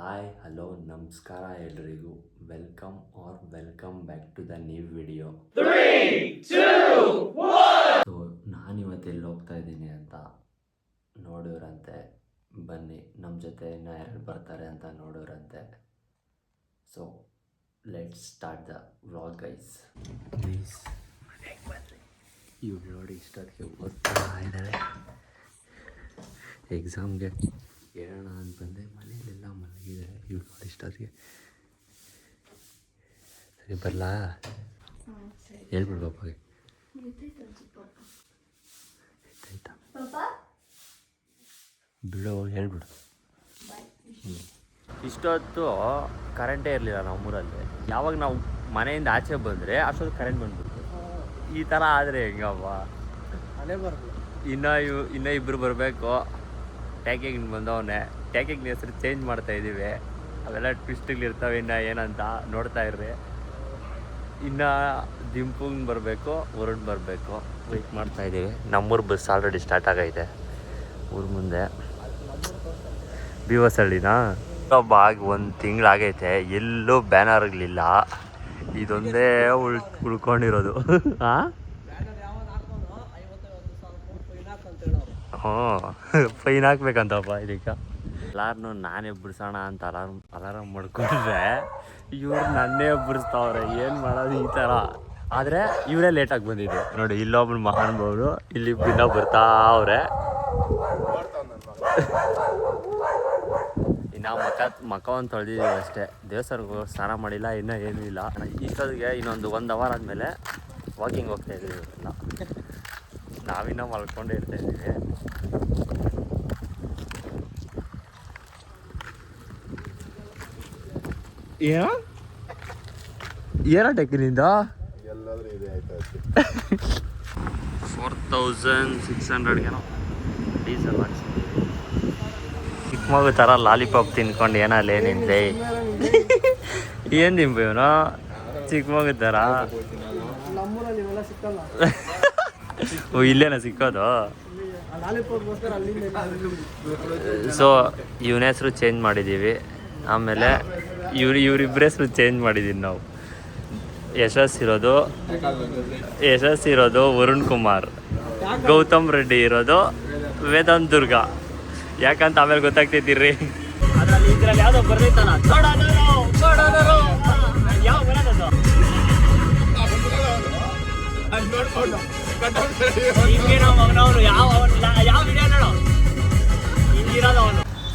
Hi hello ನಮಸ್ಕಾರ ಎಲ್ರಿಗೂ welcome back to the new video. 3, 2, 1. So ನಾನಿವತ್ತು ಎಲ್ಲಿ ಹೋಗ್ತಾ ಇದ್ದೀನಿ ಅಂತ ನೋಡೋರಂತೆ, ಬನ್ನಿ ನಮ್ಮ ಜೊತೆ ಇನ್ನೂ ಯಾರು ಬರ್ತಾರೆ ಅಂತ ನೋಡೋರಂತೆ. So let's start the vlog guys. ಇವ್ರು ನೋಡಿ ಇಷ್ಟೊತ್ತಿಗೆ ಓದ್ತಾ ಇದ್ದಾರೆ. ಎಕ್ಸಾಮ್ಗೆ ಹೇಳೋಣ ಅಂತ ಬಂದೆ, ಮನೇಲೆಲ್ಲ ಮಲಗಿದ್ದಾರೆ. ಇವ್ರು ನೋಡಿ ಇಷ್ಟೊತ್ತಿಗೆ. ಸರಿ ಬರಲಾ? ಹೇಳ್ಬಿಡು ಪಾಪಗೆ. ಆಯ್ತಾ ಬಿಡು, ಹೇಳ್ಬಿಡು. ಇಷ್ಟೊತ್ತು ಕರೆಂಟೇ ಇರಲಿಲ್ಲ ನಮ್ಮೂರಲ್ಲಿ. ಯಾವಾಗ ನಾವು ಮನೆಯಿಂದ ಆಚೆ ಬಂದರೆ ಅಷ್ಟೊತ್ತು ಕರೆಂಟ್ ಬಂದ್ಬಿಡ್ತು. ಈ ಥರ ಆದರೆ ಹೆಂಗವ್ವ? ಇನ್ನೂ ಇಬ್ಬರು ಬರಬೇಕು. ಟ್ಯಾಕಿಂಗ್ ಬಂದವನೇ, ಟ್ಯಾಕಿಂಗ್ ಹೆಸರು ಚೇಂಜ್ ಮಾಡ್ತಾಯಿದ್ದೀವಿ. ಅವೆಲ್ಲ ಟ್ವಿಸ್ಟ್ಗಳಿರ್ತವೆ. ಇನ್ನು ಏನಂತ ನೋಡ್ತಾ ಇರ್ರಿ. ಇನ್ನು ದಿಂಪುಂಗ್ ಬರಬೇಕು, ವರುಣ್ ಬರಬೇಕು. ವೆಯ್ಟ್ ಮಾಡ್ತಾಯಿದ್ದೀವಿ. ನಮ್ಮೂರು ಬಸ್ ಆಲ್ರೆಡಿ ಸ್ಟಾರ್ಟ್ ಆಗೈತೆ ಊರ ಮುಂದೆ. ಬೀವಸಳ್ಳಿನಾ ಬಾಗಿ 1 ತಿಂಗಳಾಗೈತೆ. ಎಲ್ಲೂ ಬ್ಯಾನರ್ಗಳಿಲ್ಲ. ಇದೊಂದೇ ಉಳ್ಕೊಂಡಿರೋದು. ಹಾಂ ಫೈನ್ ಹಾಕ್ಬೇಕಂತಪ್ಪ ಇದಕ್ಕೆ. ಎಲ್ಲಾರನ್ನೂ ನಾನೇ ಬಿಡ್ಸೋಣ ಅಂತ ಅಲಾರಾಮ್ ಮಾಡ್ಕೊಂಡ್ರೆ ಇವ್ರು ನನ್ನೇ ಬಿಡಿಸ್ತಾವ್ರೆ. ಏನು ಮಾಡೋದು ಈ ಥರ? ಆದರೆ ಇವರೇ ಲೇಟಾಗಿ ಬಂದಿದ್ದು ನೋಡಿ. ಇಲ್ಲೊಬ್ರು ಮಹಾನುಭಾವರು ಇಲ್ಲಿ ಇನ್ನೂ ಬರ್ತಾವ್ರೆ. ಇನ್ನು ಮಕ್ಕ ಒಂದು ತೊಳೆದಿದ್ದೀವಿ ಅಷ್ಟೇ. ದೇವಸ್ಥಾನಕ್ಕೆ ಸ್ನಾನ ಮಾಡಿಲ್ಲ, ಇನ್ನೂ ಏನೂ ಇಲ್ಲ. ಇಷ್ಟೊತ್ತಿಗೆ ಇನ್ನೊಂದು 1 ಅವರ್ ಆದಮೇಲೆ ವಾಕಿಂಗ್ ಹೋಗ್ತಾಯಿದ್ದೀವಿ. ಇವರೆಲ್ಲ ನಾವಿನ್ನೂ ಮಲ್ಕೊಂಡೇ ಇರ್ತಾಯಿದ್ದೀವಿ. ಏನೋ ಟೆಕ್ನಿಂದ 4600 ಏನೋ ಡೀಸೆಲ್ ಹಾಕ್ಸಿದ್ದೀವಿ. ಚಿಕ್ಕ ಮಗು ಥರ ಲಾಲಿಪಾಪ್ ತಿನ್ಕೊಂಡು ಏನಲ್ಲೇ ನಿಂದೆ. ಏನು ತಿಂಬ ಇವನು ಚಿಕ್ಕ ಮಗು ಥರ? ಇಲ್ಲೇನ ಸಿಕ್ಕೋದು? ಸೊ ಇವನ ಹೆಸರು ಚೇಂಜ್ ಮಾಡಿದ್ದೀವಿ. ಆಮೇಲೆ ಇವರಿಬ್ಬರ ಹೆಸರು ಚೇಂಜ್ ಮಾಡಿದ್ದೀವಿ ನಾವು. ಯಶಸ್ ಇರೋದು ವರುಣ್ ಕುಮಾರ್, ಗೌತಮ್ ರೆಡ್ಡಿ ಇರೋದು ವೇದಾಂತ್ ದುರ್ಗ. ಯಾಕಂತ ಆಮೇಲೆ ಗೊತ್ತಾಗ್ತೈತಿರ್ರಿ. ಅದರಲ್ಲಿ ಇದ್ರಲ್ಲಿ ಯಾವುದೋ ಬರ್ದೈತಲ್ಲ,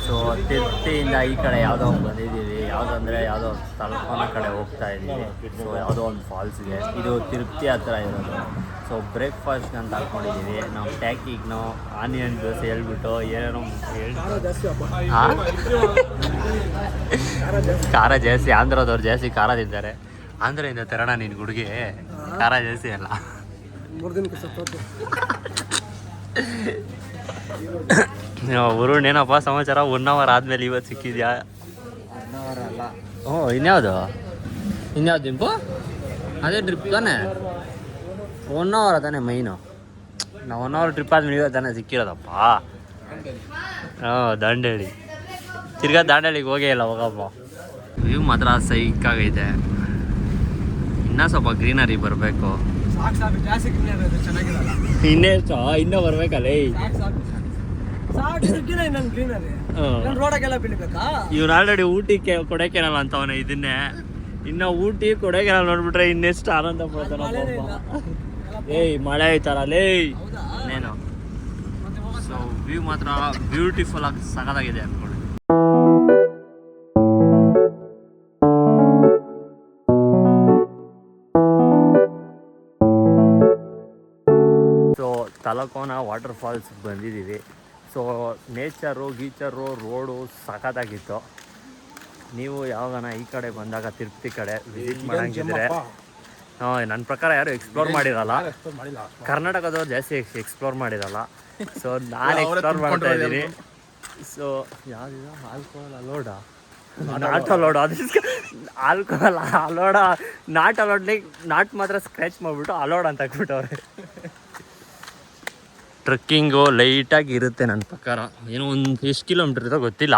ಸೊ ತಿರ್ತಿಯಿಂದ ಈ ಕಡೆ ಯಾವುದೋ ಒಂದು ಬಂದಿದ್ದೀವಿ. ಯಾವುದಂದರೆ ಯಾವುದೋ ತಲಕೋನ ಕಡೆ ಹೋಗ್ತಾ ಇದ್ದೀವಿ. ಸೊ ಯಾವುದೋ ಒಂದು ಫಾಲ್ಸ್ಗೆ. ಇದು ತಿರುಪತಿ ಹತ್ರ ಇರೋದು. ಸೊ ಬ್ರೇಕ್ಫಾಸ್ಟ್ಗೆ ಅಂತ ಹಾಕ್ಕೊಂಡಿದ್ದೀವಿ ನಾವು. ಟ್ಯಾಕಿಗ್ನೋ ಆನಿಯನ್ ದೋಸೆ ಹೇಳ್ಬಿಟ್ಟು ಏನೇನೋ ಖಾರ ಜಾಸ್ತಿ. ಆಂಧ್ರದವ್ರು ಜಾಸ್ತಿ ಖಾರ ತಿಂತಾರೆ. ಆಂಧ್ರದಿಂದ ತರೋಣ ನಿನ್ನ ಹುಡುಗಿ ಖಾರ ಜಾಸ್ತಿ ಅಲ್ಲ. ವರುಣ್ ಏನಪ್ಪ ಸಮಾಚಾರ? 1 ಅವರ್ ಆದಮೇಲೆ ಇವತ್ತು ಸಿಕ್ಕಿದ್ಯಾ? 1 ಅವರ್ ಅಲ್ಲ. ಇನ್ಯಾವುದು ದಿಂಪು? ಅದೇ ಟ್ರಿಪ್ ತಾನೆ? 1 ಅವರ್ ತಾನೆ ಮೈನು. ನಾವು 1 ಅವರ್ ಟ್ರಿಪ್ ಆದ್ಮೇಲೆ ಇವತ್ತು ತಾನೆ ಸಿಕ್ಕಿರೋದಪ್ಪ. ದಾಂಡೇಳಿ. ತಿರ್ಗಾ ದಾಂಡೇಳಿಗೆ ಹೋಗೇ ಇಲ್ಲ. ಹೋಗಪ್ಪ. ವ್ಯೂ ಮಾತ್ರ ಸೈಕಾಗೈತೆ. ಇನ್ನೂ ಸ್ವಲ್ಪ ಗ್ರೀನರಿ ಬರಬೇಕು. ಇನ್ನೂ ಬರ್ಬೇಕಲ್ಲ. ಇವ್ನು ಆಲ್ರೆಡಿ ಊಟಿ ಕೊಡೈಕೆನಲ್ ಅಂತವನೇ. ಇದನ್ನೇ ಇನ್ನು ಊಟಿ ಕೊಡೈಕೆನಲ್ ನೋಡ್ಬಿಟ್ರೆ ಇನ್ನೆಷ್ಟು ಆನಂದ ಪಡ್ತಾನಪ್ಪ. ಮಳೆ ಐತಾರಲ್ಲೇ ಇನ್ನೇನು. ಸೊ ವ್ಯೂ ಮಾತ್ರ ಬ್ಯೂಟಿಫುಲ್ ಆಗಿ ಸಖತ್ತಾಗಿದೆ ಅನ್ಕೊಳ್ಳಿ. ಸೊ ತಲಕೋನ ವಾಟರ್ ಫಾಲ್ಸ್ ಬಂದಿದ್ದೀವಿ. ಸೊ ಗೀಚರು ರೋಡು ಸಖತ್ತಾಗಿತ್ತು. ನೀವು ಯಾವಾಗನ ಈ ಕಡೆ ಬಂದಾಗ ತಿರುಪತಿ ಕಡೆ ವಿಸಿಟ್ ಮಾಡಂಗಿದ್ರೆ, ನನ್ನ ಪ್ರಕಾರ ಯಾರು ಎಕ್ಸ್ಪ್ಲೋರ್ ಮಾಡಿರಲ್ಲ. ಕರ್ನಾಟಕದವ್ರು ಜಾಸ್ತಿ ಎಕ್ಸ್ಪ್ಲೋರ್ ಮಾಡಿರಲ್ಲ. ಸೊ ನಾನು ಎಕ್ಸ್ಪ್ಲೋರ್ ಮಾಡ್ತಾ ಇದ್ದೀನಿ. ಸೊ ಯಾವುದಿದೆ ಆಲ್ಕೋಹಾಲ್ ಅಲೋಡಾ? ನಾಟ್ ಅಲೋಡ. ಆಲ್ಕೋಹಾಲ್ ಅಲೋಡ, ನಾಟ್ ಮಾತ್ರ ಸ್ಕ್ರ್ಯಾಚ್ ಮಾಡಿಬಿಟ್ಟು ಅಲೋಡ್ ಅಂತ ಹಾಕ್ಬಿಟ್ಟವ್ರೆ. ಟ್ರೆಕ್ಕಿಂಗು ಲೈಟಾಗಿ ಇರುತ್ತೆ ನನ್ನ ಪ್ರಕಾರ. ಏನೋ ಒಂದು ಎಷ್ಟು ಕಿಲೋಮೀಟ್ರ್ ಇರೋ ಗೊತ್ತಿಲ್ಲ,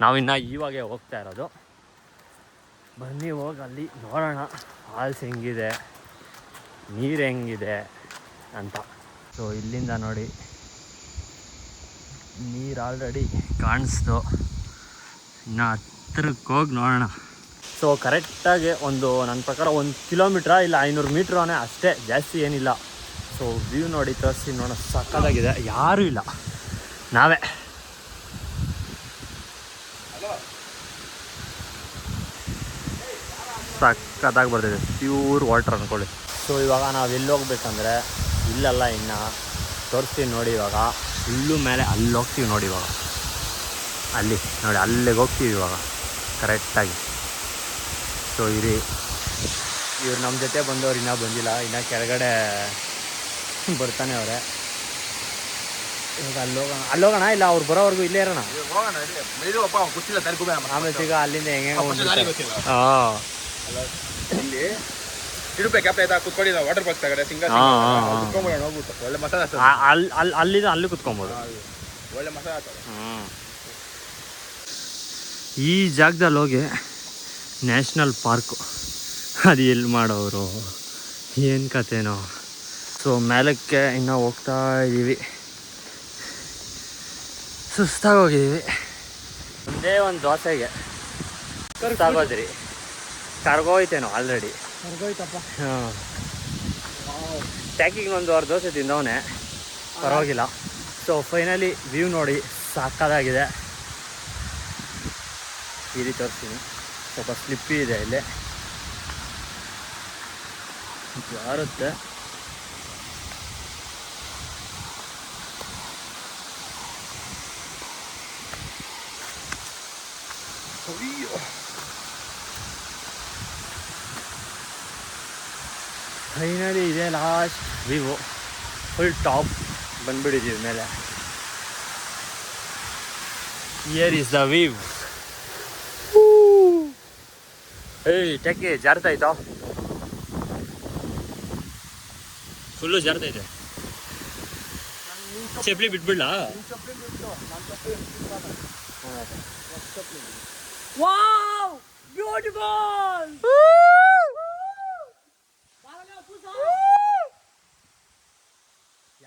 ನಾವಿನ್ನು ಇವಾಗೆ ಹೋಗ್ತಾ ಇರೋದು. ಬನ್ನಿ ಹೋಗಿ ಅಲ್ಲಿ ನೋಡೋಣ ಫಾಲ್ಸ್ ಹೆಂಗಿದೆ, ನೀರು ಹೆಂಗಿದೆ ಅಂತ. ಸೊ ಇಲ್ಲಿಂದ ನೋಡಿ ನೀರು ಆಲ್ರೆಡಿ ಕಾಣಿಸ್ತು, ಇನ್ನು ಹತ್ರಕ್ಕೆ ಹೋಗಿ ನೋಡೋಣ. ಸೊ ಕರೆಕ್ಟಾಗಿ ನನ್ನ ಪ್ರಕಾರ 1 ಕಿಲೋಮೀಟ್ರಾ ಇಲ್ಲ 500 ಮೀಟ್ರನೇ ಅಷ್ಟೇ, ಜಾಸ್ತಿ ಏನಿಲ್ಲ. ಸೊ ವ್ಯೂ ನೋಡಿ ತೋರಿಸಿ ನೋಡೋಣ, ಸಕ್ಕತ್ತಾಗಿದೆ. ಯಾರೂ ಇಲ್ಲ, ನಾವೇ. ಸಕ್ಕತ್ತಾಗಿ ಬರ್ತಿದೆ, ಪ್ಯೂರ್ ವಾಟರ್ ಅಂದ್ಕೊಳ್ಳಿ. ಸೊ ಇವಾಗ ನಾವು ಎಲ್ಲಿ ಹೋಗ್ಬೇಕಂದ್ರೆ ಇಲ್ಲಲ್ಲ, ಇನ್ನು ತೋರಿಸ್ತೀವಿ ನೋಡಿ. ಇವಾಗ ಫುಲ್ಲು ಮೇಲೆ ಅಲ್ಲಿ ಹೋಗ್ತೀವಿ ನೋಡಿ. ಇವಾಗ ಅಲ್ಲಿ ನೋಡಿ, ಅಲ್ಲಿಗೆ ಹೋಗ್ತೀವಿ ಇವಾಗ ಕರೆಕ್ಟಾಗಿ. ಸೊ ಇವ್ರು ನಮ್ಮ ಜೊತೆ ಬಂದವ್ರು ಇನ್ನೂ ಬಂದಿಲ್ಲ, ಇನ್ನು ಕೆಳಗಡೆ ಬರ್ತಾನೆ ಅವರೇ. ಇವಾಗ ಅಲ್ಲೋಗೋಣ ಇಲ್ಲ ಅವ್ರು ಬರೋವರೆಗೂ ಇಲ್ಲೇ ಇರೋಣ. ಆಮೇಲೆ ಈಗ ಅಲ್ಲಿಂದ ಹೆಂಗೆ ಹಾಂ ಅಲ್ಲಿ ಕುತ್ಕೊಬೋದು. ಈ ಜಾಗದಲ್ಲಿ ಹೋಗಿ ನ್ಯಾಷನಲ್ ಪಾರ್ಕು ಅದು ಎಲ್ಲಿ ಮಾಡೋರು ಏನು ಕಥೆನೋ. ಸೊ ಮೇಲಕ್ಕೆ ಇನ್ನೂ ಹೋಗ್ತಾ ಇದ್ದೀವಿ, ಸುಸ್ತಾಗೋಗಿದ್ದೀವಿ. ಒಂದೇ ಒಂದು ದೋಸೆಗೆ ಸುಸ್ತಾಗೋದ್ರಿ, ಕರ್ಗೋಯ್ತೇನೋ ಆಲ್ರೆಡಿ. ಹಾಂ, ಟ್ಯಾಕಿಂಗ್ 1 ವಾರ ದೋಸೆ ತಿಂದವನೇ, ಪರವಾಗಿಲ್ಲ. ಸೊ ಫೈನಲಿ ವ್ಯೂ ನೋಡಿ ಸಾಕಾಗಿದೆ. ಈ ರೀತಿ ತೋರಿಸ್ತೀನಿ, ಸ್ವಲ್ಪ ಸ್ಲಿಪ್ಪಿ ಇದೆ ಇಲ್ಲಿ, ಜಾರುತ್ತೆ. ಫೈನಲಿ ಇದೆ ಲಾಸ್ಟ್ ವ್ಯೂ, ಫುಲ್ ಟಾಪ್ ಬಂದ್ಬಿಟ್ಟಿದ್ದೀವಿ ಮೇಲೆ. Here is the view. ಏಯ್ ಟ್ಯಾಕಿ ಜಾರ್ತಾಯ್ತಾ, ಫುಲ್ಲು ಜಾರ್ತೈತೆ. ಚಪ್ಪಲಿ ಬಿಟ್ಬಿಡ್ಲಾ? Wow beautiful.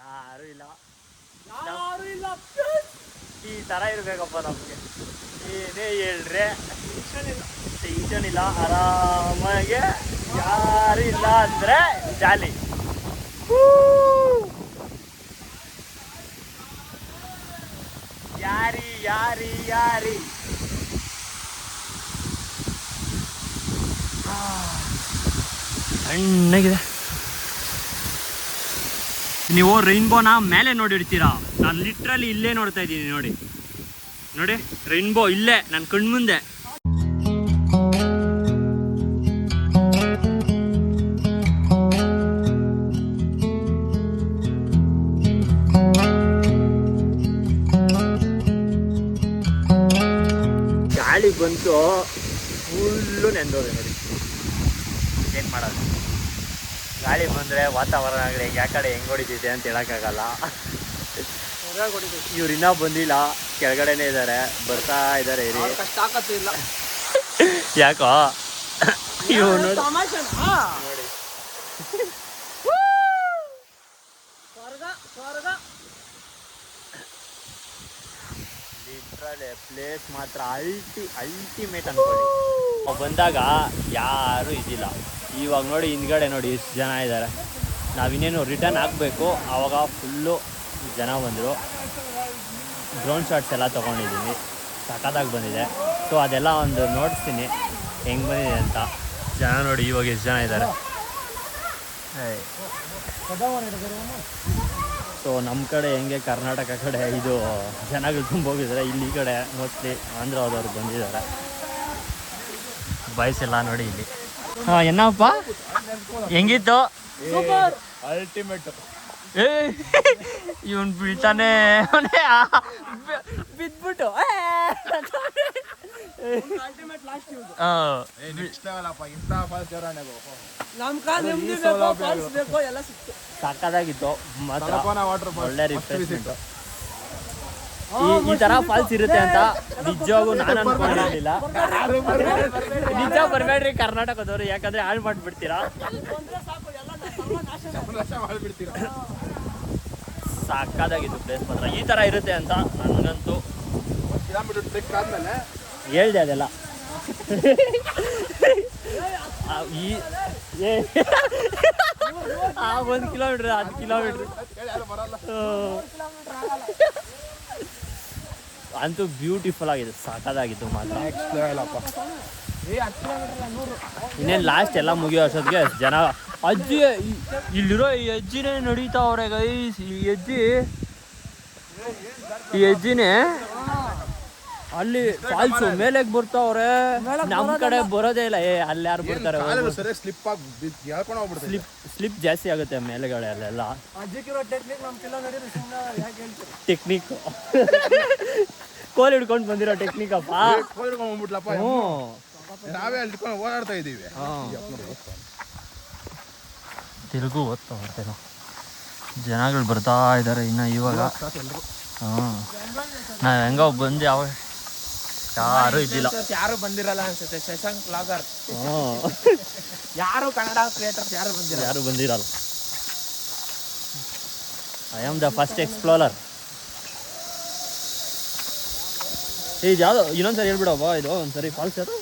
ಯಾರು ಇಲ್ಲ ಈ ಥರ ಇರಬೇಕಪ್ಪ ನಮಗೆ. ಏನೇ ಹೇಳ್ರೆ ಟೆನ್ಷನ್ ಇಲ್ಲ, ಆರಾಮಾಗೆ. ಯಾರು ಇಲ್ಲ ಅಂದರೆ ಜಾಲಿ. ಯಾರಿ ಸಣ್ಣಗಿದೆ. ನೀವು ರೈನ್ಬೋನ ಮೇಲೆ ನೋಡಿರ್ತೀರಾ, ನಾನು ಲಿಟ್ರಲಿ ಇಲ್ಲೇ ನೋಡ್ತಾ ಇದ್ದೀನಿ. ನೋಡಿ ರೈನ್ಬೋ ಇಲ್ಲೇ ನನ್ನ ಕಣ್ಮುಂದೆ. ಗಾಳಿ ಬಂತು, ಫುಲ್ಲು ನೆಂದೋದೆ ನೋಡಿ. ಏನು ಮಾಡೋದು, ಗಾಳಿ ಬಂದರೆ ವಾತಾವರಣ ಯಾಕಡೆ ಹೆಂಗೆ ಹೊಡಿತಿದೆ ಅಂತ ಹೇಳೋಕ್ಕಾಗಲ್ಲ. ಇವ್ರು ಇನ್ನೂ ಬಂದಿಲ್ಲ, ಕೆಳಗಡೆನೇ ಇದ್ದಾರೆ, ಬರ್ತಾ ಇದ್ದಾರೆ. ಇಲ್ಲ ಯಾಕೋ ಇವ್ ನೋಡಿ ಪ್ಲೇಸ್ ಮಾತ್ರ ಅಲ್ಟಿಮೇಟ್ ಅನ್ಕೊಳ್ಳಿ. ಬಂದಾಗ ಯಾರೂ ಇದ್ದಿಲ್ಲ. ಇವಾಗ ನೋಡಿ ಹಿಂದ್ಗಡೆ ನೋಡಿ ಎಷ್ಟು ಜನ ಇದ್ದಾರೆ. ನಾವಿನ್ನೇನು ರಿಟರ್ನ್ ಆಗಬೇಕು, ಆವಾಗ ಫುಲ್ಲು ಜನ ಬಂದರು. ಡ್ರೋನ್ ಶಾಟ್ಸ್ ಎಲ್ಲ ತೊಗೊಂಡಿದ್ದೀನಿ, ಸಖತ್ತಾಗಿ ಬಂದಿದೆ. ಸೊ ಅದೆಲ್ಲ ಒಂದು ನೋಡಿಸ್ತೀನಿ ಹೆಂಗೆ ಬಂದಿದೆ ಅಂತ. ಜನ ನೋಡಿ ಇವಾಗ ಎಷ್ಟು ಜನ ಇದ್ದಾರೆ. ಸೊ ನಮ್ಮ ಕಡೆ ಹೆಂಗೆ ಕರ್ನಾಟಕ ಕಡೆ ಇದು ಜನಗಳು ತುಂಬ ಹೋಗಿದ್ದಾರೆ, ಇಲ್ಲಿ ಈ ಕಡೆ ಮೋಸ್ಟ್ಲಿ ಆಂಧ್ರದವ್ರು ಬಂದಿದ್ದಾರೆ. ಬಾಯ್ಸ್ ಎಲ್ಲ ನೋಡಿ ಇಲ್ಲಿ. ಹಾಂ ಏನಪ್ಪ ಹೆಂಗಿತ್ತು? ಅಲ್ಟಿಮೇಟ್. ಇವನ್ ಬೀಳ್ತಾನೆ ಬಿದ್ಬಿಟ್ಟು ಸಕ್ಕದಾಗಿತ್ತು ಮಾತ್ರ, ಒಳ್ಳೆ ರಿಫ್ರೆಶ್ಮೆಂಟ್. ಈ ತರ ಫಾಲ್ಸ್ ಇರುತ್ತೆ ಅಂತ ನಿಜವಾಗೂ ನಾನು ಅನ್ಕೊಂಡಿರ್ಲಿಲ್ಲ. ನಿಜ ಬರ್ಬೇಡ್ರಿ ಕರ್ನಾಟಕದವ್ರು, ಯಾಕಂದ್ರೆ ಹಾಳು ಮಾಡ್ಬಿಡ್ತೀರಾ. ಸಾಕಾದಾಗಿತ್ತು ಪ್ಲೇಸ್ ಮಾತ್ರ. ಈ ತರ ಇರುತ್ತೆ ಅಂತ ನನಗಂತೂ ಹೇಳ್ದೆ ಅದೆಲ್ಲ. ಆ 1 ಕಿಲೋಮೀಟರ್ 10 ಕಿಲೋಮೀಟರ್ ಅಂತೂ ಬ್ಯೂಟಿಫುಲ್ ಆಗಿದೆ, ಸಾಕಾಗಿತ್ತು ಮಾತ್ರ. ಇನ್ನೇನು ಲಾಸ್ಟ್ ಎಲ್ಲ ಮುಗಿಯೋ ಅಷ್ಟೊತ್ತಿಗೆ ಜನ ಅಜ್ಜಿ ಇಲ್ಲಿರೋ ಈ ಅಜ್ಜಿನೇ ನಡೀತಾವ್ರೆ ಗೈಸ್. ಈ ಅಜ್ಜಿನೇ ಅಲ್ಲಿ ಫಾಲ್ಸು ಮೇಲೆ ಬರ್ತಾವ್ರೆ, ನಮ್ ಕಡೆ ಬರೋದೇ ಇಲ್ಲ. ಅಲ್ಲಿ ಯಾರು ಬರ್ತಾರೆ? ಸ್ಲಿಪ್ ಜಾಸ್ತಿ ಆಗುತ್ತೆ ಮೇಲೆಗಡೆ ಅಲ್ಲೆಲ್ಲ. ಟೆಕ್ನಿಕ್ ಕೋಲ್ ಹಿಡ್ಕೊಂಡು ಬಂದಿರೋ ಟೆಕ್ನಿಕ್ ಅಪ್ಪ. ನಾವೇ ಅಲ್ಲಿ ಓಡಾಡ್ತಾ ಇದೀವಿ. ತಿರುಗು ಓದ್ತಾ ಬರ್ತೇನೋ, ಜನಗಳು ಬರ್ತಾ ಇದ್ದಾರೆ ಇನ್ನು ಇವಾಗ. ನಾವ್ ಹೆಂಗ ಬಂದು ಯಾರು ಇದ್ದಿಲ್ಲ, ಯಾರು ಬಂದಿರಲ್ಲ ಅನ್ಸುತ್ತೆ. ಶಶಾಂಕ್ ಬ್ಲಾಗರ್ ಯಾರು ಕನ್ನಡ ಕ್ರಿಯೇಟರ್ಸ್ ಯಾರು ಬಂದಿರಲ್ಲ. I am the first explorer. ಇದು ಯಾವ್ದು ಇನ್ನೊಂದ್ಸರಿ ಹೇಳ್ಬಿಡಪ್ಪ, ಇದು ಒಂದ್ಸರಿ ಫಾಲ್ಸ್ ಯಾವುದು?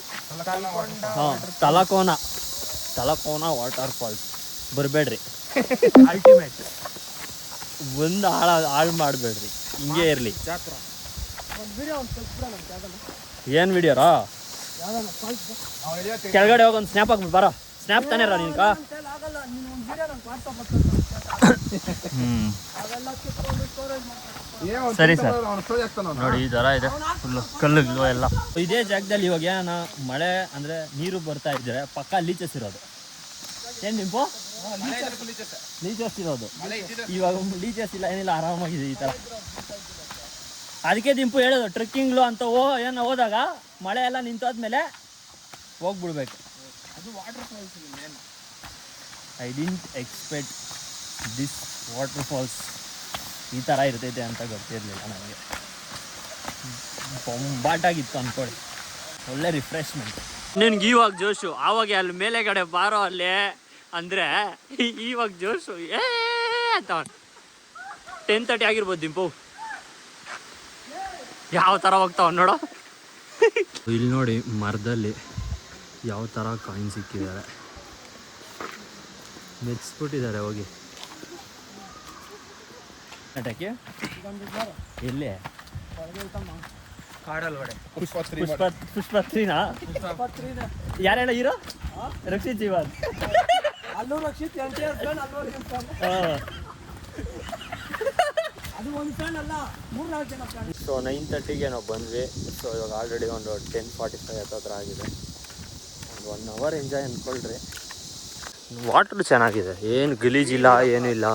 Talakona water falls. ಬರಬೇಡ್ರಿ, ಅಲ್ಟಿಮೇಟ್. ಒಂದು ಹಾಳು ಮಾಡಬೇಡ್ರಿ, ಹಿಂಗೆ ಇರಲಿ. ಏನು ವಿಡಿಯೋರಾ? ಕೆಳಗಡೆ ಹೋಗಿ ಒಂದು ಸ್ನ್ಯಾಪ್ ಹಾಕ್ಬಿಟ್ಟು ಬರೋ. ಸ್ನ್ಯಾಪ್ ತಾನೇ ರಾ ನಿನ್ಕ? ಸರಿ ಸರ್. ನೋಡಿ ಈ ಥರ ಇದೆ ಫುಲ್ಲು ಕಲ್ಲುಗಳು ಎಲ್ಲ. ಇದೇ ಜಾಗದಲ್ಲಿ ಇವಾಗ ಏನ ಮಳೆ ಅಂದರೆ ನೀರು ಬರ್ತಾ ಇದ್ರೆ ಪಕ್ಕ ಲೀಚಸ್ ಇರೋದು. ಏನು ನಿಂಪು? ಲೀಚಸ್ ಇರೋದು. ಇವಾಗ ಲೀಚಸ್ ಇಲ್ಲ, ಏನಿಲ್ಲ, ಆರಾಮಾಗಿದೆ ಈ ಥರ. ಅದಕ್ಕೆ ದಿಂಪು ಹೇಳೋದು ಟ್ರೆಕ್ಕಿಂಗ್ಲು ಅಂತ ಏನೋ ಹೋದಾಗ ಮಳೆ ಎಲ್ಲ ನಿಂತೋದ್ಮೇಲೆ ಹೋಗ್ಬಿಡ್ಬೇಕು. I didn't expect this water falls ಈ ಥರ ಇರ್ತೈತೆ ಅಂತ ಗೊತ್ತಿರಲಿಲ್ಲ ನನಗೆ. ಬೊಂಬಾಟಾಗಿತ್ತು ಅಂದ್ಕೊಳ್ಳಿ, ಒಳ್ಳೆ ರಿಫ್ರೆಶ್ಮೆಂಟ್. ನಿನ್ಗೆ ಇವಾಗ ಜೋಶು, ಆವಾಗ ಅಲ್ಲಿ ಮೇಲೆಗಡೆ ಬಾರೋ ಅಲ್ಲೇ ಅಂದರೆ ಇವಾಗ ಜೋಶು ಅಂತ. 10:30 ಆಗಿರ್ಬೋದು ದಿಂಪು. ಯಾವ ಥರ ಹೋಗ್ತಾವ ನೋಡೋ. ಇಲ್ಲಿ ನೋಡಿ ಮರದಲ್ಲಿ ಯಾವ ಥರ ಕಾಯಿನ್ ಸಿಕ್ಕಿದ್ದಾರೆ, ಮೆಚ್ಚಿಬಿಟ್ಟಿದ್ದಾರೆ ಹೋಗಿ. ಅಟಕ್ಕೆ ಎಲ್ಲಿ ಕಾಡಲ್ವಡೆ ಪುಷ್ಪತ್ರಿನಾ? ಯಾರೆಲ್ಲ ಹೀರೋ? ರಕ್ಷಿತ್ ಜೀವನ್. ಸೊ 9:30ಗೆ ನಾವು ಬಂದ್ವಿ. ಸೊ ಇವಾಗ ಆಲ್ರೆಡಿ ಒಂದು 10:45 ಹತ್ರ ಆಗಿದೆ. ಒಂದು 1 ಅವರ್ ಎಂಜಾಯ್ ಅಂದ್ಕೊಳ್ರಿ. ವಾಟ್ರ್ ಚೆನ್ನಾಗಿದೆ, ಏನು ಗಲೀಜಿಲ್ಲ, ಏನಿಲ್ಲ,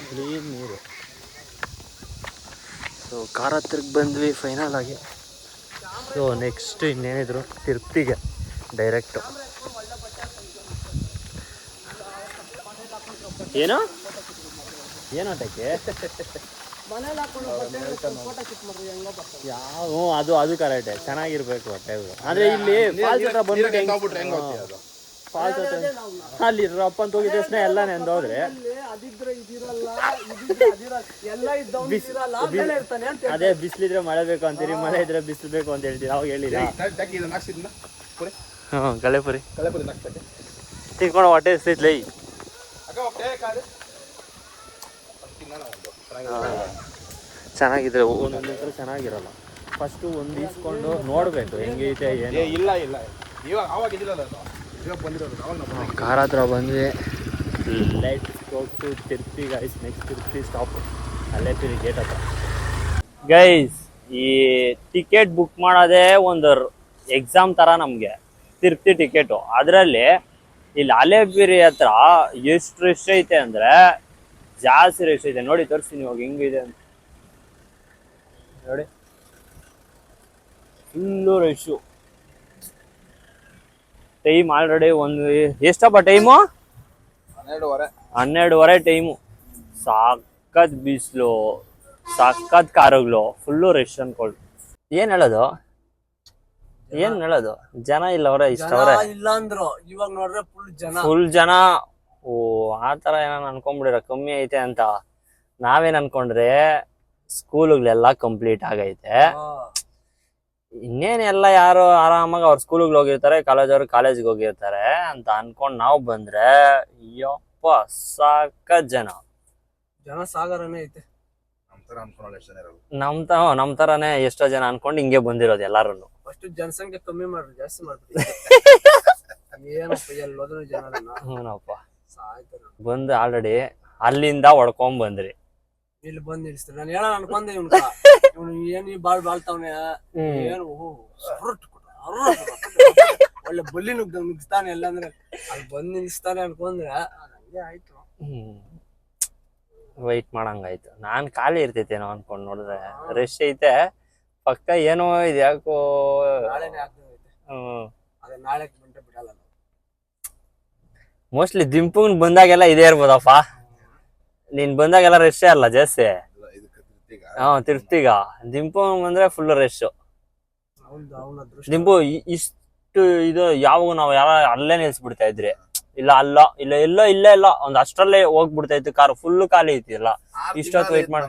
ಕ್ಲೀನ್ ನೀರು. ಸೊ ಕಾರ್ ಹತ್ರಕ್ಕೆ ಬಂದ್ವಿ ಫೈನಲ್ ಆಗಿ. ಸೊ ನೆಕ್ಸ್ಟ್ ಇನ್ನೇನಿದ್ರು ತಿರುಪ್ತಿಗೆ ಡೈರೆಕ್ಟು. ಏನೋ ಏನೋಟಕ್ಕೆ ಯಾವ ಅದು ಕರೆಕ್ಟೇ, ಚೆನ್ನಾಗಿರ್ಬೇಕು ಹೊಟ್ಟೆ. ಅಂದ್ರೆ ಇಲ್ಲಿ ಫಾಲ್ಸ್ ಹತ್ರ ಬಂದ್ಬಿಟ್ಟು ಫಾಲ್ಸ್ ಹತ್ರ ಅಲ್ಲಿ ರಪ್ಪ ಅಂತ ಹೋಗಿದ ತಕ್ಷಣ ಎಲ್ಲ ನೆಂದೋದ್ರೆ ಅದೇ ಬಿಸಿಲಿದ್ರೆ ಮಳೆ ಬೇಕು ಅಂತೀರಿ, ಮಳೆ ಇದ್ರೆ ಬಿಸಿಲು ಬೇಕು ಅಂತ ಹೇಳ್ತೀರಿ. ಅವಾಗ ಹೇಳಿಲ್ಲ. ಹಾಂ ಕಳೆಪುರಿ ತಿನ್ಕೊಂಡು ಹೊಟ್ಟೆ ಎಸ್ತೈತ್ಲೈ. ಚೆನ್ನಾಗಿದ್ರೆ ಒಂದೊಂದು ಥರ ಚೆನ್ನಾಗಿರಲ್ಲ. ಫಸ್ಟು ಒಂದು ಇಸ್ಕೊಂಡು ನೋಡಬೇಕು ಹೆಂಗೈತೆ ಏನು. ಇಲ್ಲ ಕಾರ್ ಹತ್ರ ಬಂದ್ವಿ. Let's go to Tirupati guys. Next Tirupati stop Alipiri gate ಹತ್ರ. ಗೈಸ್ ಈ ಟಿಕೆಟ್ ಬುಕ್ ಮಾಡೋದೇ ಒಂದು ಎಕ್ಸಾಮ್ ಥರ ನಮಗೆ, ತಿರುಪತಿ ಟಿಕೆಟು. ಅದರಲ್ಲಿ ಇಲ್ಲಿ ಅಲೆಪಿರಿ ಹತ್ರ ಎಷ್ಟು ರಶ್ ಐತೆ ಅಂದರೆ ಜಾಸ್ತಿ ರಶ್ ಐತೆ. ನೋಡಿ ತೋರಿಸ್ತೀನಿ ಇವಾಗ ಹೆಂಗಿದೆ ಅಂತ ನೋಡಿ. Full rush. ಟೈಮ್ ಆಲ್ರೆಡಿ ಒಂದು ಎಷ್ಟಪ್ಪ ಟೈಮು? 12:30. 12:30 ಟೈಮು. ಸಖತ್ ಬಿಸಿಲು, ಸಖತ್ ಕಾರುಗಳು, ಫುಲ್ಲು ರಶ್ ಅನ್ಕೊಳ್ಳಿ. ಏನ್ ಹೇಳೋದು ಜನ ಇಲ್ಲ ಅವ್ರೆ ಇಷ್ಟ ಅವ್ರೆ ಇಲ್ಲ ಅಂದ್ರು, ಇವಾಗ ನೋಡ್ರೆ ಫುಲ್ ಜನ. ಓ ಆತರ ಏನಾನ ಅನ್ಕೊಂಡ್ಬಿಡಿರ ಕಮ್ಮಿ ಐತೆ ಅಂತ. ನಾವೇನ್ ಅನ್ಕೊಂಡ್ರೆ ಸ್ಕೂಲ್ಗಳೆಲ್ಲ ಕಂಪ್ಲೀಟ್ ಆಗೈತೆ, ಇನ್ನೇನ್ ಎಲ್ಲ ಯಾರು ಆರಾಮಾಗಿ ಅವ್ರ ಸ್ಕೂಲ್ಗೆ ಹೋಗಿರ್ತಾರೆ, ಕಾಲೇಜವ್ರು ಕಾಲೇಜ್ಗೆ ಹೋಗಿರ್ತಾರೆ ಅಂತ ಅನ್ಕೊಂಡ್ ನಾವು ಬಂದ್ರೆ ಯಪ್ಪ ಸಖತ್ ಜನ ಸಾಗರನೇ ಐತೆ. ನಮ್ ತರಾನೇ ಎಷ್ಟೋ ಜನ ಅನ್ಕೊಂಡು ಹಿಂಗೆ ಬಂದಿರೋದು ಎಲ್ಲಾರು. ಅಷ್ಟು ಜನಸಂಖ್ಯೆ ಕಮ್ಮಿ ಮಾಡ್ರಿ, ಜಾಸ್ತಿ ಮಾಡ್ಬಿಡಿ. ಏನಪ್ಪ ಎಲ್ಲೋದ್ರು ಜನ ಹ್ಞೂನಪ್ಪ. ಬಂದು ಆಲ್ರೆಡಿ ಅಲ್ಲಿಂದ ಹೊಡ್ಕೊಂಡ್ ಬಂದ್ರಿ, ಇಲ್ಲಿ ಬಂದ್ ನಿಲ್ಸ್ತಾರೆ. ನಾನು ಹೇಳ ಅನ್ಕೊಂಡೆ ಇವ್ನು ಏನ್ ಬಾಳ್ತಾವನೆ, ಏನು ಒಳ್ಳೆ ಬಲ್ಲಿ ನುಗ್ಸ್ತಾನೆ ಎಲ್ಲ ಅಂದ್ರೆ ಅಲ್ಲಿ ಬಂದ್ ನಿಲ್ಸ್ತಾನೆ ಅನ್ಕೊಂಡ್ರೆ ಹಂಗೆ ಆಯ್ತು. ವೈಟ್ ಮಾಡಂಗಾಯ್ತು. ನಾನ್ ಖಾಲಿ ಇರ್ತೈತೇನೋ ಅನ್ಕೊಂಡ್ ನೋಡಿದ್ರೆ ರಶ್ ಐತೆ ಪಕ್ಕ, ಏನೋ ಇದು ಯಾಕೋ ನಾಳೆನೆ ಆಗ್ತದೆ. ಅದೇ ನಾಳೆ ಗಂಟೆ ಬಿಡಲ್ಲ. ಮೋಸ್ಟ್ಲಿ ದಿಂಪುಗ್ ಬಂದಾಗೆಲ್ಲ ಇದೇ ಇರ್ಬೋದಪ್ಪ. ನೀನ್ ಬಂದಾಗೆಲ್ಲ ರಶ್ ಅಲ್ಲ ಜಾಸ್ತಿ. ತಿರ್ತಿಗ ದಿಂಪು ಬಂದ್ರೆ ಫುಲ್ ರಶ್. ದಿಂಪು ಇಷ್ಟು ಇದು ಯಾವಾಗ ನಾವು ಅಲ್ಲೇ ನಿಲ್ಸ್ಬಿಡ್ತಾ ಇದ್ರಿ, ಇಲ್ಲ ಇಲ್ಲ ಒಂದ್ ಅಷ್ಟ್ರಲ್ಲೇ ಹೋಗ್ಬಿಡ್ತಾ ಇತ್ತು ಕಾರ್, ಫುಲ್ ಖಾಲಿ ಐತಿ ಎಲ್ಲ. ಇಷ್ಟೊತ್ತು ವೇಟ್ ಮಾಡ.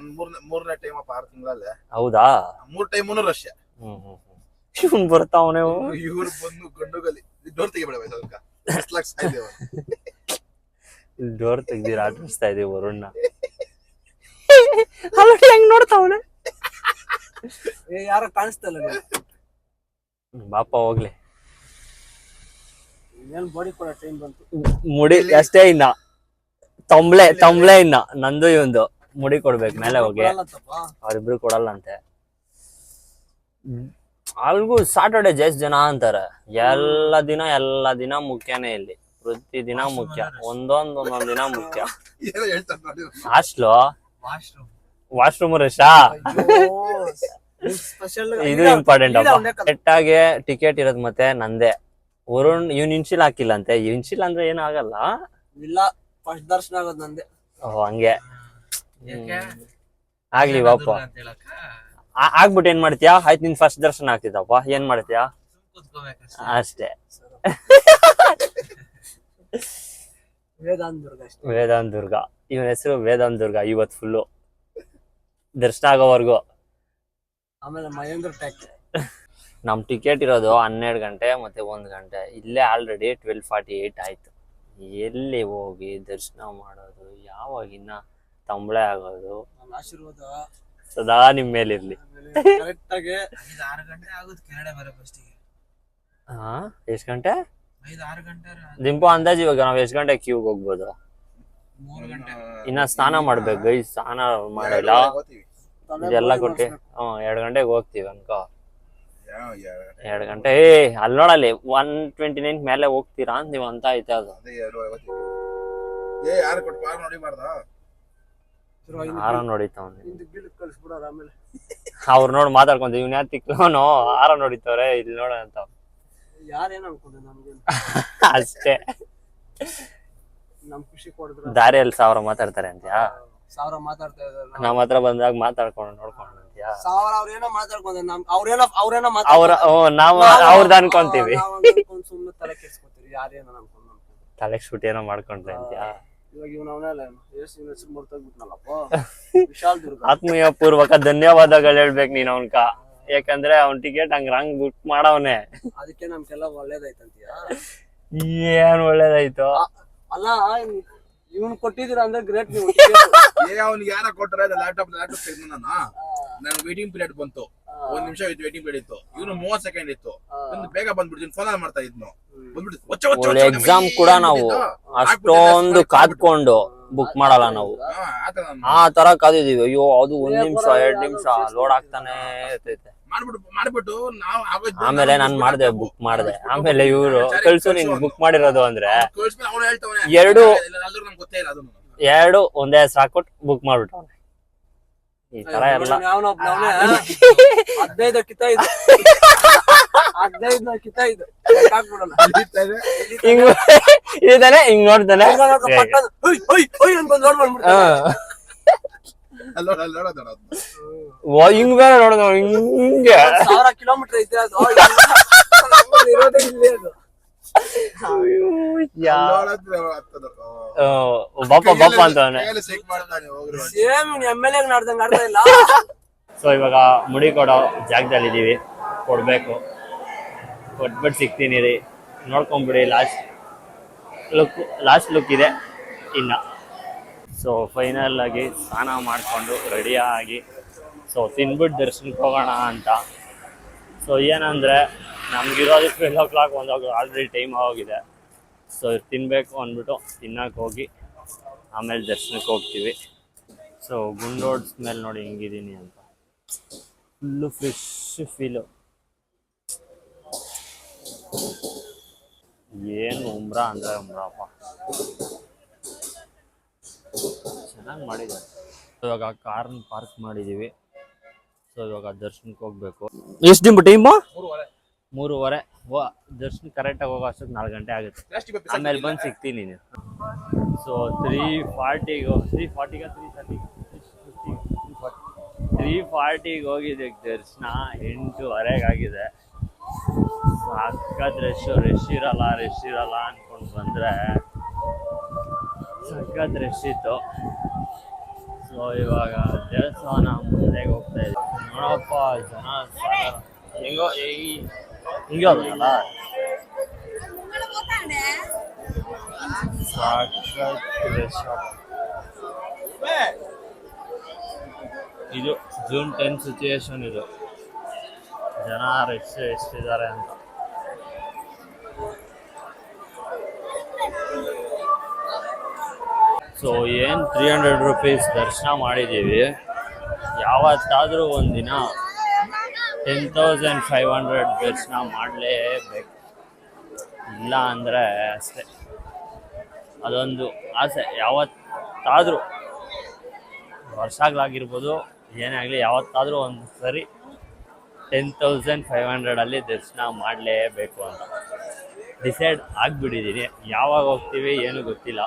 3ನೇ ಟೈಮ್ 6 ತಿಂಗಳಲ್ಲಿ. ಹೌದಾ? 3 ಟೈಮು ರಶ್. ಇವ್ನು ಬರ್ತಾವನೆ, ಇವ್ರು ಬಂದು ಗಂಡುಗಲಿ ಡೋರ್ ತೆಗಿಬೇಡ ಸ್ವಲ್ಪ. ಡೋರ್ ತೆಗ್ದಿರ ಆಟಿಸ್ತಾ ಇದೀವಿ ವರುಣ್ಣ. ಹೆಂಗ್ ನೋಡ್ತಾವನೆ, ಯಾರ ಕಾಣಿಸ್ತಲ್ಲ. ಬಾಪ ಹೋಗ್ಲಿ, ಏನ್ ಬಾಡಿ ಕೊಡ ಟೈಮ್ ಬಂತು. ಮುಡಿ ಅಷ್ಟೇ, ಇನ್ನ ತಂಬ್ಳೆ ಇನ್ನ ನಂದು ಇವಂದು ಮುಡಿ ಕೊಡ್ಬೇಕು ಮೇಲೆ ಹೋಗಿ. ಅವ್ರಿಬ್ರು ಕೊಡಲ್ಲ ಅಂತೆ. ಅಲ್ಗೂ ಸಾಟರ್ಡೆ ಜಾಸ್ತಿ ಜನ ಅಂತಾರೆ. ಎಲ್ಲ ದಿನ ಮುಖ್ಯನೇ ಇಲ್ಲಿ, ಪ್ರತಿ ದಿನ ಮುಖ್ಯ, ಒಂದೊಂದ್ ದಿನ ಮುಖ್ಯ. ಹಾಸ್ಟ್ಲು ವಾಶ್ರೂಮ್ ರಶಾ, ಇದು ಇಂಪಾರ್ಟೆಂಟ್ ಅಪ್ಪ. ಕರೆಕ್ಟಾಗಿ ಟಿಕೆಟ್ ಇರೋದ್ ಮತ್ತೆ ನಂದೇ. ವರುಣ್ ಇವ್ನ್ ಇನ್ಶಿಲ್ ಹಾಕಿಲ್ಲ ಅಂತೆ. ಇನ್ಶಿಲ್ ಅಂದ್ರೆ ಏನು ಆಗಲ್ಲ, ಇಲ್ಲ ಫಸ್ಟ್ ದರ್ಶನ ಆಗೋದ್ ನಂದೆ. ಹಂಗೆ ಆಗ್ಲಿ ಬಾಪ. ಆಗ್ಬಿಟ್ಟು ಏನ್ ಮಾಡ್ತೀಯಾ? ಆಯ್ತು ನಿನ್ ಫಸ್ಟ್ ದರ್ಶನ ಆಗ್ತಿದ್ದಪ್ಪ, ಏನ್ ಮಾಡ್ತೀಯಾ ಅಷ್ಟೇ. ವೇದಾಂತ್ ದುರ್ಗ ಇವನ ಹೆಸರು, ವೇದಾಂತ್ ದುರ್ಗ. ಇವತ್ ಫುಲ್ಲು ದರ್ಶನ ಆಗೋವರ್ಗು. ಆಮೇಲೆ ಮಹೇಂದ್ರ ಟ್ಯಾಕ್. ನಮ್ ಟಿಕೆಟ್ ಇರೋದು 12 ಗಂಟೆ ಮತ್ತೆ 1 ಗಂಟೆ. ಇಲ್ಲೇ ಆಲ್ರೆಡಿ 12:48 ಆಯ್ತು. ಎಲ್ಲಿ ಹೋಗಿ ದರ್ಶನ ಮಾಡೋದು, ಯಾವಾಗಿನ್ನ ತಂಬಳೆ ಆಗೋದು. ಆಶೀರ್ವಾದ ಸದಾ ನಿಮ್ ಮೇಲಿರ್ಲಿ. ಕರೆಕ್ಟ್ ಆಗಿ 5-6 ಗಂಟೆ ಆಗುತ್ತೆ ಕೆನಡಾ ಬರೋ ಫಸ್ಟಿಗೆ. ಎಷ್ಟ್ ಗಂಟೆ? 5-6 ಗಂಟೆ. ದಿಂಪು ಅಂದಾಜ್ ಇವಾಗ ನಾವ್ ಎಷ್ಟ್ ಗಂಟೆ ಕ್ಯೂಗ್ ಹೋಗ್ಬೋದು? 3 ಗಂಟೆ. ಇನ್ನ ಸ್ನಾನ ಮಾಡ್ಬೇಕು ಗೈಸ್, ಸ್ನಾನ ಮಾಡಿಲ್ಲ ಇದೆಲ್ಲ ಕೊಟ್ಟಿ. 2 ಗಂಟೆಗೆ ಹೋಗ್ತೀವಿ ಅನ್ಕೋ. 2 ಗಂಟೆ. ಅಲ್ಲಿ ನೋಡಲ್ಲಿ 129 ಮೇಲೆ ಹೋಗ್ತೀರಾ ನೀವ್ ಅಂತ ಐತೆ ಅದು. ಆರ ನೋಡಿತಾವ್ ಅವ್ರು ನೋಡ್ ಮಾತಾಡ್ಕೊಂತ. ಇವ್ನ ಯಾರು ತಿಕ್ಲೋನು ಆರ ನೋಡಿತವ್ರೆ ಇಲ್ಲಿ ನೋಡ ಅಂತ. ಯಾರೇನ್ ಅನ್ಕೊಂಡೆ ನಮ್ಗೆ ಅಷ್ಟೇ. ನಮ್ ಖುಷಿ ಕೊಡಿದ್ರ ದಾರಿಯಲ್ಲಿ 1000 ಮಾತಾಡ್ತಾರೆ ಅಂತ್ಯಾ? 1000 ಮಾತಾಡ್ತಾ ಇದಾರೆ. ನಮ್ಮ ಹತ್ರ ಬಂದಾಗ ಮಾತಾಡ್ಕೊಂಡು ನೋಡ್ಕೊಂಡು ಅಂತ್ಯಾ? 1000 ಅವ್ರೇನೋ ಮಾತಾಡ್ಕೊಂಡೆ, ಅವ್ರೇನೋ ನಾವು ಅವ್ರದ್ದು ಅನ್ಕೊಂತೀವಿ. ಸುಮ್ಮನೆ ತಲೆ ಕೆಡ್ಸ್ಕೊತೀವಿ, ಯಾರೇನೋ ಅನ್ಕೊಂಡು ತಲೆ ಶೂಟ್ ಏನೋ ಮಾಡ್ಕೊಂಡ್ರೆ ಅಂತ್ಯಾ? ಇವಾಗ ಇವನವನೆಲ್ಲ ಹೆಸರು ಮರ್ತೋಗ್ಬಿಟ್ನಲ್ಲಪ್ಪ. ವಿಶಾಲ್ ದುರ್ಗ. ಆತ್ಮೀಯ ಪೂರ್ವಕ ಧನ್ಯವಾದಗಳು ಹೇಳ್ಬೇಕು ನೀನ್ ಅವನ್ಕ. ಯಾಕಂದ್ರೆ ಅವ್ನ್ ಟಿಕೆಟ್ ಹಂಗ್ ಬುಕ್ ಮಾಡವನೆ. ಅದಕ್ಕೆ ನಮ್ಗೆಲ್ಲ ಒಳ್ಳೇದಾಯ್ತಂತೀಯ? ಏನ್ ಒಳ್ಳೇದಾಯ್ತು ಅಲ್ಲ, ಇವನ್ ಕೊಟ್ಟಿದ್ದೀರ ಅಂದ್ರೆ ಗ್ರೇಟ್. ನೀವು ಅವ್ನಿಗೆ ಯಾರ ಕೊಟ್ಟಾರ ಲ್ಯಾಪ್ಟಾಪ್ ತೆಗೆದು ನಾನು ವೇಟಿಂಗ್ ಪೀರಿಯಡ್ ಬಂತು. 1 ನಿಮಿಷ ವೇಟಿಂಗ್ ಪೀರಿಯಡ್ ಇತ್ತು. ಇವನು 30 ಸೆಕೆಂಡ್ ಇತ್ತು. ಬೇಗ ಬಂದ್ಬಿಡ್ತೀನಿ, ಫೋನ್ ಮಾಡ್ತಾ ಇದ್ನು. ಎಕ್ಸಾಮ್ ಕೂಡ ನಾವು ಅಷ್ಟೊಂದು ಕಾದ್ಕೊಂಡು ಬುಕ್ ಮಾಡಲ್ಲ ನಾವು. ಆ ತರ ಕಾದಿದೀವಿ. ಅಯ್ಯೋ ಅದು 1 ನಿಮಿಷ 2 ನಿಮಿಷ ಲೋಡ್ ಆಗ್ತಾನೆ ಇರ್ತೈತೆ. ಮಾಡ್ಬಿಟ್ಟು ಆಮೇಲೆ ನಾನ್ ಮಾಡ್ದೆ, ಬುಕ್ ಮಾಡ್ದೆ. ಆಮೇಲೆ ಇವ್ರು ಕಳ್ಸು ನಿಂಗ್ ಬುಕ್ ಮಾಡಿರೋದು ಅಂದ್ರೆ 2 ಒಂದೇ ಹೆಸರು ಹಾಕ್ಬಿಟ್ಟು ಬುಕ್ ಮಾಡ್ಬಿಟ್ಟು ಈ ತರ ಎಲ್ಲ ಹದಿನೈದು ಕಿತ್ತ ಇದು 15 ಕಿತ್ತ ಇದು ಹಾಕ್ಬಿಡೋಣ ಹಿಂಗ್ ಇದಾನೆ ಹಿಂಗ್ ನೋಡ್ತಾನೆ ಹಿಂಗ್ ಬೇರೆ ನೋಡೋದು ಹಿಂಗೆ 1000 ಕಿಲೋಮೀಟರ್ ಐತೆ ಅದು ಇರೋದೇ ಇಲ್ಲಿ ಅದು ಬಾಪ ಅಂತವನೆ. ಸೇಮ್ MLA ನಾಡ್ದಂಗ್ ಆಡ್ತಾ ಇಲ್ಲ. ಸೊ ಇವಾಗ ಮುಡಿ ಕೊಡೋ ಜಾಗದಲ್ಲಿ ಇದೀವಿ, ಕೊಡ್ಬೇಕು, ಕೊಟ್ಬಿಟ್ಟು ಸಿಗ್ತೀನಿ ರೀ, ನೋಡ್ಕೊಂಬಿಡಿ. ಲಾಸ್ಟ್ ಲುಕ್ ಇದೆ ಇನ್ನ. ಸೊ ಫೈನಲ್ ಆಗಿ ಸ್ನಾನ ಮಾಡಿಕೊಂಡು ರೆಡಿಯಾಗಿ ಸೊ ತಿನ್ಬಿಟ್ಟು ದರ್ಶನಕ್ಕೆ ಹೋಗೋಣ ಅಂತ. ಸೊ ಏನಂದರೆ ನಮಗಿರೋದು 12 o'clock ಆಲ್ರೆಡಿ ಟೈಮ್ ಆಗೋಗಿದೆ. ಸೊ ತಿನ್ನಬೇಕು ಅಂದ್ಬಿಟ್ಟು ತಿನ್ನಕ್ಕೆ ಹೋಗಿ ಆಮೇಲೆ ದರ್ಶನಕ್ಕೆ ಹೋಗ್ತೀವಿ. ಸೊ ಗುಂಡೋಡ್ ಸ್ಮೆಲ್ ನೋಡಿ ಹೆಂಗಿದ್ದೀನಿ ಅಂತ, ಫುಲ್ಲು ಫ್ರೆಶ್ ಫೀಲು. ಏನು ಉಮ್ರಾ ಅಂದರೆ ಉಮ್ರಪ್ಪ, ಚೆನ್ನಾಗಿ ಮಾಡಿದ್ದಾರೆ. ಇವಾಗ ಕಾರ್ನ ಪಾರ್ಕ್ ಮಾಡಿದ್ದೀವಿ. ಸೊ ಇವಾಗ ದರ್ಶನಕ್ಕೆ ಹೋಗ್ಬೇಕು. ಎಷ್ಟು ದಿಂಬು ಟೈಮು? 3:30. ದರ್ಶನ ಕರೆಕ್ಟಾಗಿ ಹೋಗೋ ಅಷ್ಟೊತ್ತು 4 ಗಂಟೆ ಆಗುತ್ತೆ. ಆಮೇಲೆ ಬಂದು ಸಿಗ್ತೀನಿ ನೀನು. ಸೊ 3:40 ಹೋಗಿದ್ದೆ ದರ್ಶನ, 8:30 ಆಗಿದೆ. ಸಖತ್ ರಶ್ ಇರಲ್ಲ ಅಂದ್ಕೊಂಡು ಬಂದರೆ ಸಖತ್ ರಶ್ ಇತ್ತು. ಸೊ ಇವಾಗ ದೇವಸ್ಥಾನ ಮುಂದೆ ಹೋಗ್ತಾ ಇದ್ದೀವಿ. ನೋಡಪ್ಪ ಜನ ಹೆಂಗೋ ಹಿಂಗೆ ಹೋಗಲ್ಲ, ಸಖತ್ ರಶ್. ಇದು June 10 ಸಿಚುಯೇಷನ್. ಇದು ಜನ ರಶ್ ಎಷ್ಟಿದ್ದಾರೆ ಅಂತ. ಸೊ ಏನು 300 rupees ದರ್ಶನ ಮಾಡಿದ್ದೀವಿ. ಯಾವತ್ತಾದರೂ ಒಂದಿನ 10,500 ದರ್ಶನ ಮಾಡಲೇಬೇಕು, ಇಲ್ಲ ಅಂದರೆ ಅಷ್ಟೇ. ಅದೊಂದು ಆಸೆ, ಯಾವತ್ತಾದರೂ ವರ್ಷಗಳಾಗಿರ್ಬೋದು ಏನೇ ಆಗಲಿ, ಯಾವತ್ತಾದರೂ ಒಂದು ಸರಿ 10,500 ದರ್ಶನ ಮಾಡಲೇಬೇಕು ಅಂತ ಡಿಸೈಡ್ ಆಗಿಬಿಟ್ಟಿದ್ದೀನಿ. ಯಾವಾಗ ಹೋಗ್ತೀವಿ ಏನು ಗೊತ್ತಿಲ್ಲ.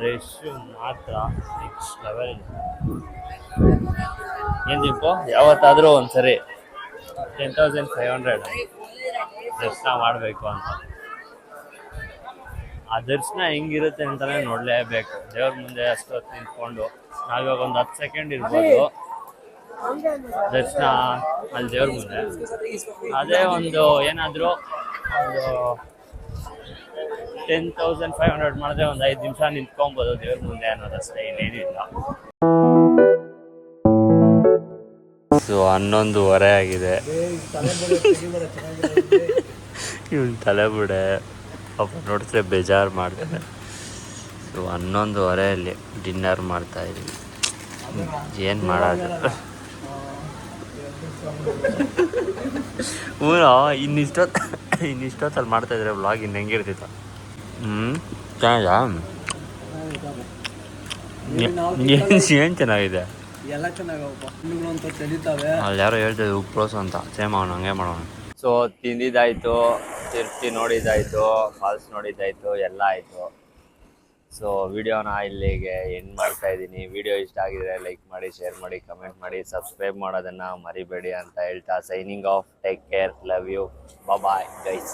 ರಶ್ಶು ಮಾತ್ರ ನೆಕ್ಸ್ಟ್ ಲೆವೆಲ್. ಏನು ದಿಪ್ಪು, ಯಾವತ್ತಾದರೂ ಒಂದು ಸರಿ 10,500 ದರ್ಶನ ಮಾಡಬೇಕು ಅಂತ. ಆ ದರ್ಶನ ಹೆಂಗಿರುತ್ತೆ ಅಂತಲೇ ನೋಡಲೇಬೇಕು. ದೇವ್ರ ಮುಂದೆ ಅಷ್ಟೊತ್ತು ನಿಂತ್ಕೊಂಡು ನಾವಿವಾಗ ಒಂದು 10 ಸೆಕೆಂಡ್ ಇರ್ಬೋದು ದರ್ಶನ ಅಲ್ಲಿ ದೇವ್ರ ಮುಂದೆ. ಅದೇ ಒಂದು ಏನಾದರೂ ಒಂದು 10,500 ಮಾಡಿದ್ರೆ ಒಂದು 5 ನಿಮಿಷ ನಿಂತ್ಕೊಬೋದು ದೇವ್ರ ಮುಂದೆ ಅನ್ನೋದಷ್ಟೇ, ಇನ್ನೇನಿಲ್ಲ. ಸೊ 11:30 ಆಗಿದೆ. ಇವನ್ ತಲೆಬುಡೆ ಪಾಪ ನೋಡಿದ್ರೆ ಬೇಜಾರು ಮಾಡ್ತಾನೆ. ಸೊ 11:30 ಡಿನ್ನರ್ ಮಾಡ್ತಾ ಇದೀವಿ. ಏನು ಮಾಡೋದು, ಇನ್ನಿಷ್ಟೊತ್ತಲ್ಲಿ ಮಾಡ್ತಾಯಿದ್ರೆ ವ್ಲಾಗ್ ಇನ್ನು ಹೆಂಗಿರ್ತಿತ್ತು. ಚೆನ್ನಾಗಿದಾ? ಏನು ಚೆನ್ನಾಗಿದೆ ಎಲ್ಲ ಚೆನ್ನಾಗಪ್ಪ. ಅಲ್ಲಿ ಯಾರೋ ಹೇಳ್ತಿದ್ರು ಉಪ್ರೋಸ್ ಅಂತ, ಸೇಮ್ ಅವನು ಹಂಗೆ ಮಾಡೋಣ. ಸೊ ತಿಂದಿದ್ದಾಯಿತು, ತಿರ್ತಿ ನೋಡಿದ್ದಾಯಿತು, ಫಾಲ್ಸ್ ನೋಡಿದ್ದಾಯಿತು, ಎಲ್ಲ ಆಯಿತು. ಸೊ ವಿಡಿಯೋನ ಇಲ್ಲಿಗೆ ಎಂಡ್ ಮಾಡ್ತಾ ಇದ್ದೀನಿ. ವಿಡಿಯೋ ಇಷ್ಟ ಆಗಿದ್ರೆ ಲೈಕ್ ಮಾಡಿ, ಶೇರ್ ಮಾಡಿ, ಕಮೆಂಟ್ ಮಾಡಿ, ಸಬ್ಸ್ಕ್ರೈಬ್ ಮಾಡೋದನ್ನು ಮರಿಬೇಡಿ ಅಂತ ಹೇಳ್ತಾ signing off. Take care, love you, bye guys.